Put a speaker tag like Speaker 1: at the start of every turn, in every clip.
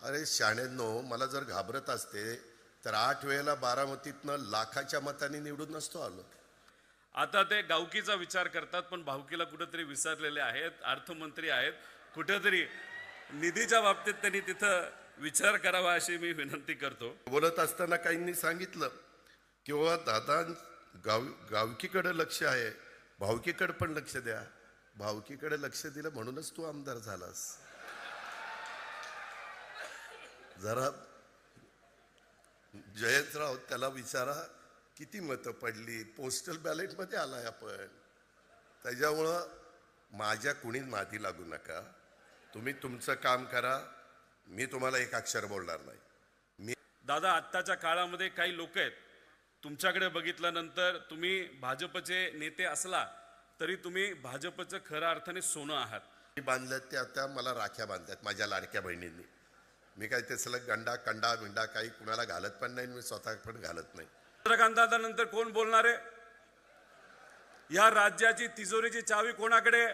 Speaker 1: अरे शाण्यांनो, मला जर घाबरत असते तर 8 वेळेला बारामतीतनं लाखाच्या मतांनी निवडून नसतो आलो.
Speaker 2: आता ते गावकीचा विचार करतात, पण भावकीला कुठेतरी विसरलेले आहेत. अर्थमंत्री आहेत, कुठेतरी निधीच्या बाबतीत त्यांनी तिथं विचार करावा अशी मी विनंती करतो.
Speaker 1: बोलत असताना काहींनी सांगितलं किंवा दादा गावकीकडे लक्ष आहे, भावकीकडे पण लक्ष द्या. भावकीकडे लक्ष दिलं म्हणूनच तू आमदार झालास. जरा जयंतराव त्याला विचारा किती मतं पडली, पोस्टल बॅलेटमध्ये आलाय आपण. त्याच्यामुळं माझ्या कुणी नादी लागू नका. तुम्ही तुमचं काम करा, मी तुम्हाला एक अक्षर बोलणार नाही.
Speaker 2: दादा, आत्ताच्या काळामध्ये काही लोक आहेत, तुमच्याकडे बघितल्यानंतर तुम्ही भाजपचे नेते असला तरी तुम्ही भाजपचं खऱ्या अर्थाने सोनं आहात.
Speaker 1: बांधल्यात ते आता मला राख्या बांधल्यात माझ्या लाडक्या बहिणींनी. मी काही ते सलग गंडा कंडा बिंडा काही कुणाला घालत पण नाही, मी स्वतः पण घालत नाही.
Speaker 2: चंद्रकांत दादा नंतर कोण बोलणार आहे? या राज्याची तिजोरीची चावी कोणाकडे?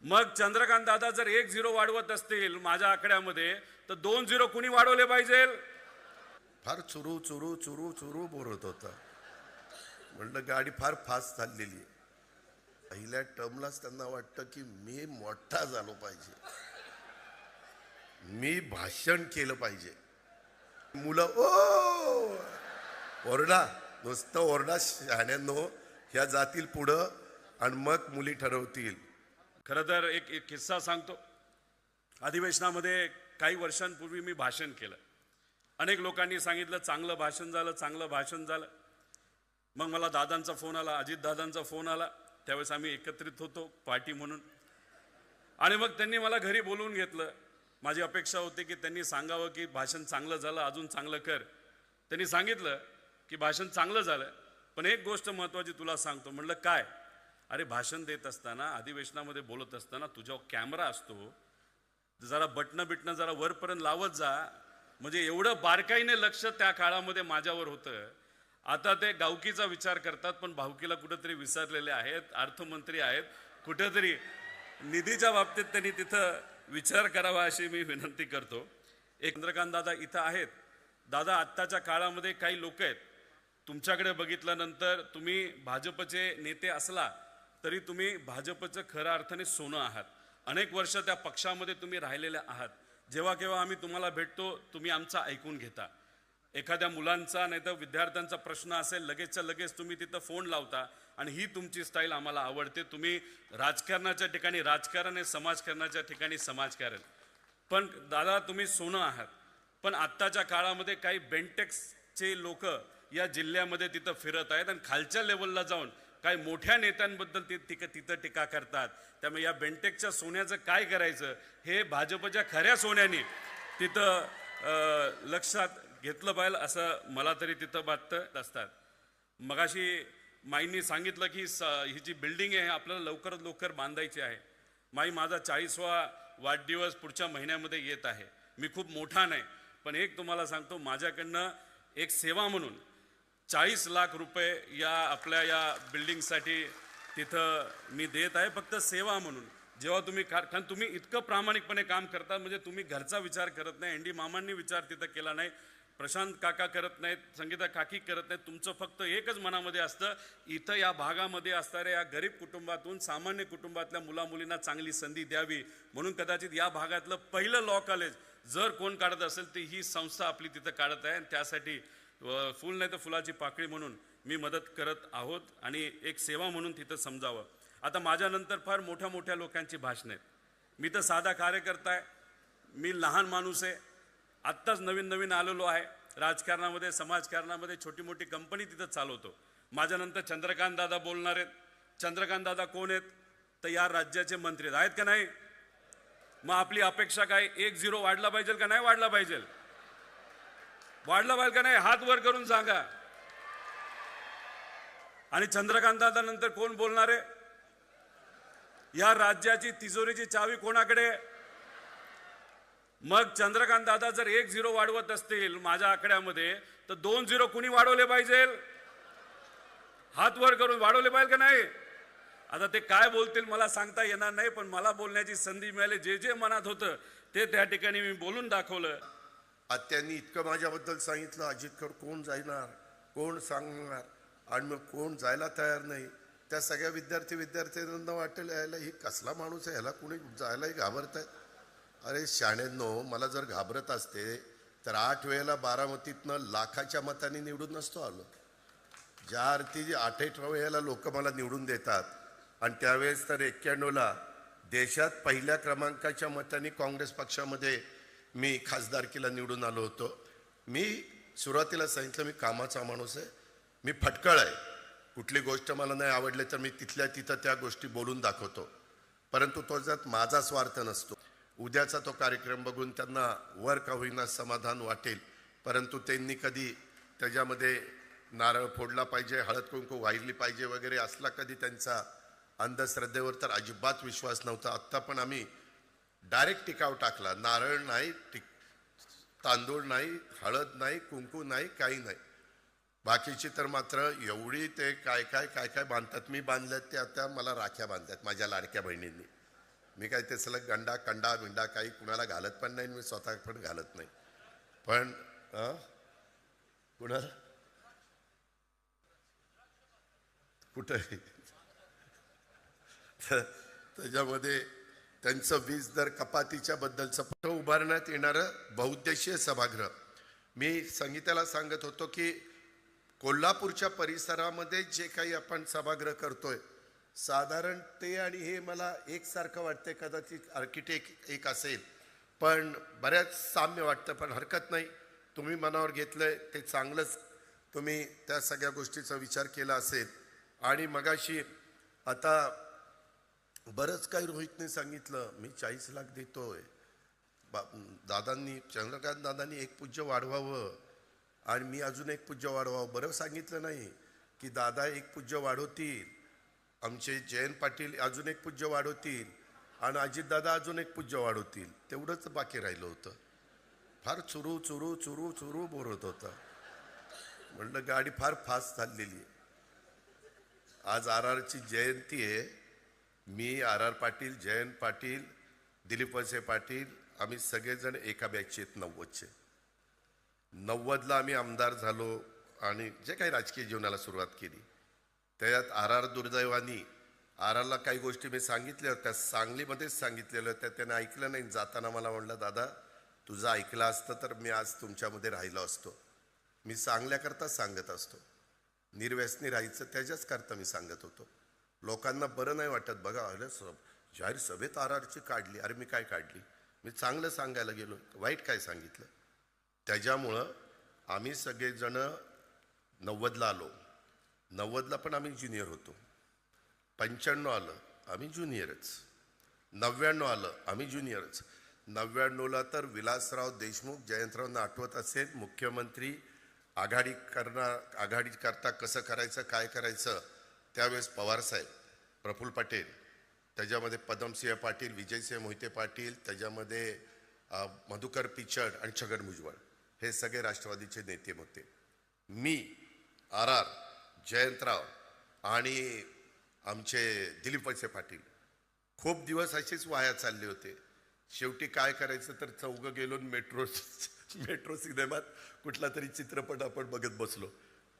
Speaker 2: मग चंद्रकांत दादा जर 1-0 वाढवत असतील माझ्या आकड्यामध्ये, तर 2-0 कुणी वाढवले पाहिजे?
Speaker 1: फार चुरू चुरू चुरू चुरू बोलत होता. म्हणलं गाडी फार फास्ट चाललेली आहे. पहिल्या टर्मलाच त्यांना वाटतं की मी मोठा झालो पाहिजे, मी भाषण केलं पाहिजे. मुलं ओ ओरडा, नुसतं ओरडा शहाण्यांनो, ह्या जातील पुढं आणि मग मुली ठरवतील.
Speaker 2: खरं तर एक किस्सा सांगतो. अधिवेशनामध्ये काही वर्षांपूर्वी मी भाषण केलं. अनेक लोकांनी सांगितलं चांगलं भाषण झालं, चांगलं भाषण झालं. मग मला दादांचा फोन आला, अजित दादांचा फोन आला. त्यावेळेस आम्ही एकत्रित होतो पार्टी म्हणून. आणि मग त्यांनी मला घरी बोलवून घेतलं. माझी अपेक्षा होती की त्यांनी सांगावं की भाषण चांगलं झालं, अजून चांगलं कर. त्यांनी सांगितलं की भाषण चांगलं झालं, पण एक गोष्ट महत्त्वाची तुला सांगतो. म्हणलं काय? अरे भाषण देत असताना, अधिवेशनामध्ये बोलत असताना तुझ्यावर कॅमेरा असतो, जरा बटणं जरा वरपर्यंत लावत जा. म्हणजे एवढं बारकाईने लक्ष त्या काळामध्ये माझ्यावर होतं. आता ते गावकीचा विचार करतात, पण भावकीला कुठेतरी विसरलेले आहेत. अर्थमंत्री आहेत, कुठेतरी निधीच्या बाबतीत त्यांनी तिथं विचार करावा अशी मी विनंती करतो. चंद्रकांत दादा इथं आहेत. दादा, आत्ताच्या काळामध्ये काही लोक आहेत, तुमच्याकडे बघितल्यानंतर तुम्ही भाजपचे नेते असला तरी तुम्ही भाजपचं खऱ्या अर्थाने सोनं आहात. अनेक वर्ष त्या पक्षामध्ये तुम्ही राहिलेले आहात. जेव्हा केव्हा आम्ही तुम्हाला भेटतो, तुम्ही आमचा ऐकून घेता. एखाद्या मुलांचा नाही तर विद्यार्थ्यांचा प्रश्न असेल, लगेचच्या लगेच तुम्ही तिथं फोन लावता. आणि ही तुमची स्टाईल आम्हाला आवडते. तुम्ही राजकारणाच्या ठिकाणी राजकारण आहे, समाजकारणाच्या ठिकाणी समाजकारण. पण दादा, तुम्ही सोनं आहात. पण आत्ताच्या काळामध्ये काही बेंटेक्सचे लोक या जिल्ह्यामध्ये तिथं फिरत आहेत आणि खालच्या लेवलला जाऊन काही मोठ्या नेत्यांबद्दल तिथं टीका करतात. त्यामुळे या बेंटेकच्या सोन्याचं काय करायचं हे भाजपच्या खऱ्या सोन्याने तिथं लक्षात घेतलं पाहिजे असं मला तरी तिथं वाटतं असतात. मगाशी माईंनी सांगितलं की ही जी बिल्डिंग आहे आपल्याला लवकरात लवकर बांधायची आहे. माझा 40वा वाढदिवस पुढच्या महिन्यामध्ये येत आहे. मी खूप मोठा नाही, पण एक तुम्हाला सांगतो, माझ्याकडनं एक सेवा म्हणून 40 लाख रुपये या आपल्या या बिल्डिंगसाठी तिथं मी देत आहे, फक्त सेवा म्हणून. जेव्हा तुम्ही कारण तुम्ही इतकं प्रामाणिकपणे काम करता, म्हणजे तुम्ही घरचा विचार करत नाही, एनडी मामांनी विचार तिथं केला नाही, प्रशांत काका करत नाहीत, संगीता काकी करत नाहीत. तुमचं फक्त एकच मनामध्ये असतं, इथं या भागामध्ये असणाऱ्या या गरीब कुटुंबातून सामान्य कुटुंबातल्या मुलामुलींना चांगली संधी द्यावी. म्हणून कदाचित या भागातलं पहिलं लॉ कॉलेज जर कोण काढत असेल तर ही संस्था आपली तिथं काढत आहे. आणि त्यासाठी फुल नाही तर फुलाची पाकळी म्हणून मी मदत करत आहोत आणि एक सेवा म्हणून तिथं समजावं. आता माझ्यानंतर फार मोठ्या मोठ्या लोकांची भाषणं आहेत. मी तर साधा कार्यकर्ता आहे, मी लहान माणूस आहे, आत्ताच नवीन आलेलो आहे राजकारणामध्ये, समाजकारणामध्ये. छोटी मोठी कंपनी तिथं चालवतो. माझ्यानंतर चंद्रकांत दादा बोलणार आहेत. चंद्रकांत दादा कोण आहेत? तर या राज्याचे मंत्री आहेत का नाही? मग आपली अपेक्षा काय? 1-0 वाढला पाहिजे का नाही वाढला पाहिजे? वाढला पाहिजे का नाही? हात वर करून सांगा. आणि चंद्रकांत दादा नंतर कोण बोलणार आहे? या राज्याची तिजोरीची चावी कोणाकडे? मग चंद्रकांत दादा जर 1-0 वाढवत असतील माझ्या आकड्यामध्ये, तर 2-0 कुणी वाढवले पाहिजे? हात वर करून वाढवले पाहिजे का नाही? आता ते काय बोलतील मला सांगता येणार नाही, पण मला बोलण्याची संधी मिळाली. जे जे मनात होतं ते त्या ठिकाणी मी बोलून दाखवलं.
Speaker 1: त्यांनी इतकं माझ्याबद्दल सांगितलं, अजितकर कोण जाणार, कोण सांगणार, आणि मग कोण जायला तयार नाही. त्या सगळ्या विद्यार्थ्यांना वाटेल यायला ही कसला माणूस आहे, ह्याला कुणी जायलाही घाबरत आहे. अरे शाण्यांनो, मला जर घाबरत असते तर 8 वेळेला बारामतीतनं लाखाच्या मतांनी निवडून नसतो आलो. ज्या अर्थी 8 वेळेला लोक मला निवडून देतात, आणि त्यावेळेस तर 91ला देशात पहिल्या क्रमांकाच्या मतांनी काँग्रेस पक्षामध्ये मी खासदारकीला निवडून आलो होतो. मी सुरुवातीला सांगितलं मी कामाचा माणूस आहे, मी फटकळ आहे. कुठली गोष्ट मला नाही आवडली तर मी तिथल्या तिथं त्या गोष्टी बोलून दाखवतो. परंतु तो त्यात माझा स्वार्थ नसतो. उद्याचा तो कार्यक्रम बघून त्यांना वर का होईना समाधान वाटेल, परंतु त्यांनी कधी त्याच्यामध्ये नारळ फोडला पाहिजे, हळद कुंकू वाहिली पाहिजे वगैरे असला कधी त्यांचा अंधश्रद्धेवर तर अजिबात विश्वास नव्हता. आत्ता पण आम्ही डायरेक्ट टिकाव टाकला. नारळ नाही, तांदूळ नाही, हळद नाही, कुंकू नाही, काही नाही. बाकीची तर मात्र एवढी ते काय काय काय काय बांधतात. मी बांधल्यात ते आता मला राख्या बांधतात माझ्या लाडक्या बहिणींनी. मी काय ते सलग गंडा कंडा बिंडा काही कुणाला घालत पण नाही, मी स्वतः पण घालत नाही. पण कुणाला कुठं त्याच्यामध्ये त्यांचं वीज दर कपातीच्या बद्दलचं पट उभारण्यात येणारं बहुउद्देशीय सभागृह. मी संगीताला सांगत होतो की कोल्हापूरच्या परिसरामध्ये जे काही आपण सभागृह करतोय, साधारण ते आणि हे मला एकसारखं वाटतंय. कदाचित आर्किटेक्ट एक असेल, पण बऱ्याच साम्य वाटतं. पण हरकत नाही, तुम्ही मनावर घेतलंय ते चांगलंच. तुम्ही त्या सगळ्या गोष्टीचा विचार केला असेल. आणि मगाशी आता बरंच काही रोहितने सांगितलं. मी 40 लाख देतोय, दादांनी, चंद्रकांत दादांनी एक पूज्य वाढवावं आणि मी अजून एक पूज्य वाढवावं. बरं सांगितलं नाही की दादा एक पूज्य वाढवतील, आमचे जयंत पाटील अजून एक पूज्य वाढवतील आणि अजितदादा अजून एक पूज्य वाढवतील. तेवढंच बाकी राहिलं होतं. फार चुरू चुरू चुरू चुरू बोलत होता. म्हणलं गाडी फार फास्ट चाललेली आहे. आज RRची जयंती आहे. मी RR पाटील, जयंत पाटील, दिलीप वळसे पाटील, आम्ही सगळेजण एका बॅचचे आहेत. 90ला आम्ही आमदार झालो आणि जे काही राजकीय जीवनाला सुरुवात केली त्यात RR दुर्दैवानी RRला काही गोष्टी मी सांगितल्या होत्या, सांगलीमध्येच सांगितलेल्या होत्या. त्याने ऐकलं नाही. जाताना मला म्हणलं, दादा तुझं ऐकलं असतं तर मी आज तुमच्यामध्ये राहिलो असतो. मी सांगल्याकरता सांगत असतो, निर्व्यसनी राहायचं त्याच्याच करता मी सांगत होतो. लोकांना बरं नाही वाटत. बघा अरे जाहीर सभेत RRची काढली. अरे मी काय काढली? मी चांगलं सांगायला गेलो, वाईट काय सांगितलं? त्याच्यामुळं आम्ही सगळेजण 90ला आलो. 90ला पण आम्ही ज्युनियर होतो. 95 आलं आम्ही ज्युनियरच. 99 आलं आम्ही ज्युनियरच. 99ला तर विलासराव देशमुख, जयंतरावांना आठवत असेल, मुख्यमंत्री आघाडी करता कसं करायचं, काय करायचं, त्यावेळेस पवारसाहेब, प्रफुल्ल पटेल, त्याच्यामध्ये पद्मसिंह पाटील, विजयसिंह मोहिते पाटील, त्याच्यामध्ये मधुकर पिचड आणि छगन भुजबळ, हे सगळे राष्ट्रवादीचे नेते होते. मी, RR, जयंतराव आणि आमचे दिलीप वळसे पाटील खूप दिवस असेच वाया चालले होते. शेवटी काय करायचं तर चौघं गेलो मेट्रो सिनेमात कुठला तरी चित्रपट आपण बघत बसलो.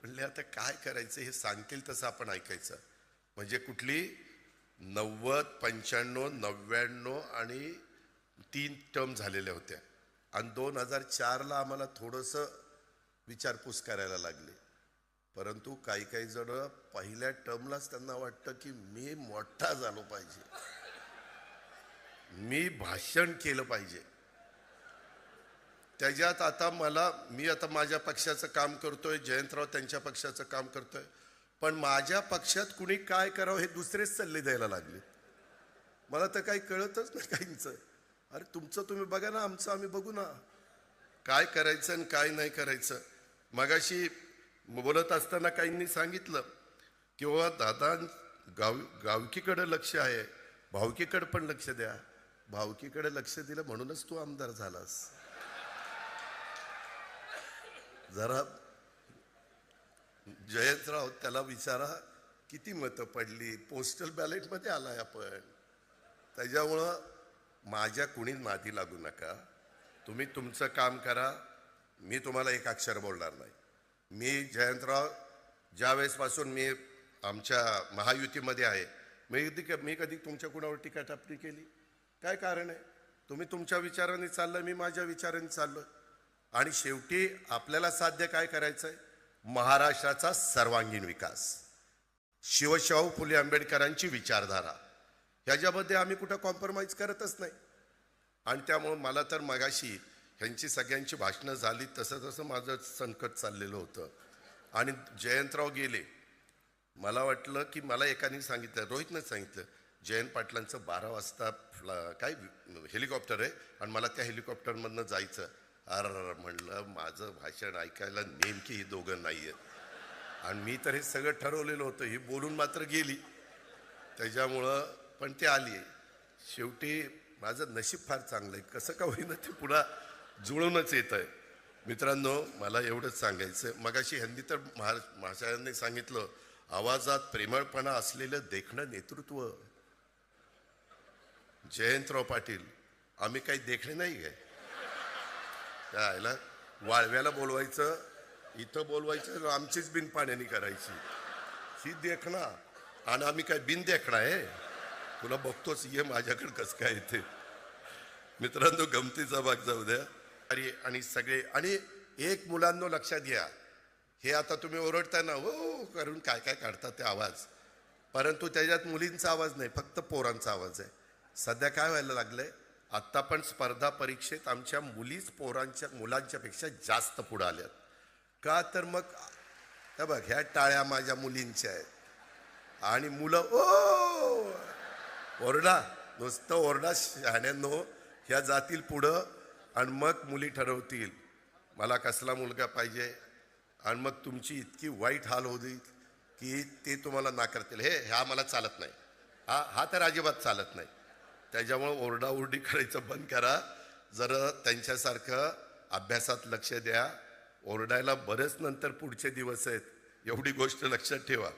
Speaker 1: म्हणले आता काय करायचं, हे सांगतील तसं आपण ऐकायचं. म्हणजे कुठली 90, 95, 99 आणि 3 टर्म झालेल्या होत्या. आणि 2004ला आम्हाला थोडंसं विचारपूस करायला लागली. परंतु काही काही जण पहिल्या टर्मलाच त्यांना वाटतं की मी मोठा झालो पाहिजे, मी भाषण केलं पाहिजे. त्याच्यात आता मी आता माझ्या पक्षाचं काम करतोय, जयंतराव त्यांच्या पक्षाचं काम करतोय, पण माझ्या पक्षात कुणी काय करावं हे दुसरेच सल्ले द्यायला लागले. मला तर काही कळतच नाही काहींचं. अरे तुमचं तुम्ही बघा ना, आमचं आम्ही बघू ना, काय करायचं आणि काय नाही करायचं. मगाशी बोलत असताना काहींनी सांगितलं की बाबा दादा गावकीकडे लक्ष आहे, भावकीकडे पण लक्ष द्या. भावकीकडे लक्ष दिलं म्हणूनच तू आमदार झालास. जरा जयंतराव त्याला विचारा किती मतं पडली, पोस्टल बॅलेटमध्ये आलाय आपण. त्याच्यामुळं माझ्या कुणी नादी लागू नका. तुम्ही तुमचं काम करा. मी तुम्हाला एक अक्षर बोलणार नाही. मी जयंतराव ज्यावेळेसपासून मी आमच्या महायुतीमध्ये आहे, मी कधी तुमच्या कुणावर टीका टापणी केली? काय कारण आहे? तुम्ही तुमच्या विचाराने चाललं, मी माझ्या विचाराने चाललो. आणि शेवटी आपल्याला साध्य काय करायचं आहे? महाराष्ट्राचा सर्वांगीण विकास, शिवशाहू फुले आंबेडकरांची विचारधारा, ह्याच्यामध्ये आम्ही कुठं कॉम्प्रोमाइज करतच नाही. आणि त्यामुळं मला तर मगाशी ह्यांची सगळ्यांची भाषणं झाली तसं तसं माझं संकट चाललेलं होतं. आणि जयंतराव गेले. मला वाटलं की मला एकाने सांगितलं, रोहितनं सांगितलं, जयंत पाटलांचं 12 वाजता काय हेलिकॉप्टर आहे आणि मला त्या हेलिकॉप्टरमधनं जायचं. अरे म्हणलं, माझं भाषण ऐकायला नेमकी ही दोघं नाही आहेत. आणि मी तर हे सगळं ठरवलेलं होतं. ही बोलून मात्र गेली. त्याच्यामुळं पण ते आली. शेवटी माझं नशीब फार चांगलं आहे. कसं का होईना ते पुन्हा जुळूनच येत आहे. मित्रांनो, मला एवढंच सांगायचं. मगाशी ह्यांनी तर महाशयांनी सांगितलं, आवाजात प्रेमळपणा असलेलं देखणं नेतृत्व. जयंतराव पाटील, आम्ही काही देखणे नाही काय? त्याला वाळव्याला बोलवायचं, इथं बोलवायचं, आमचीच बिन पाण्याने करायची. ही देखणा. आणि आम्ही काय बिन देखणा आहे? तुला बघतोच, ये माझ्याकडे कसं काय येते. मित्रांनो, गमतीचा भाग जाऊ द्या. अरे, आणि सगळे, आणि एक मुलांनो लक्षात घ्या, हे आता तुम्ही ओरडताय ना, हो करून काय काय काढतात ते आवाज, परंतु त्याच्यात मुलींचा आवाज नाही, फक्त पोरांचा आवाज आहे. सध्या काय व्हायला लागलंय, आत्ता पण स्पर्धा परीक्षेत आमच्या मुलीच मुलांच्या पेक्षा जास्त पुढे आल्यात. का तर मग हे बघ, ह्या टाळ्या माझ्या मुलींच्या आहेत. आणि मुलं ओ ओरडा, नुसतं ओरडा शहाण्यांनो, ह्या जातील पुढं आणि मग मुली ठरवतील मला कसला मुलगा पाहिजे. आणि मग तुमची इतकी वाईट हाल होईल की ते तुम्हाला नाकारतील. ह्या मला चालत नाही, हा तर अजिबात चालत नाही. त्याच्यामुळं ओरडाओरडी करायचं बंद करा. जरा त्यांच्यासारखं अभ्यासात लक्ष द्या. ओरडायला बरेच नंतर पुढचे दिवस आहेत, एवढी गोष्ट लक्षात ठेवा.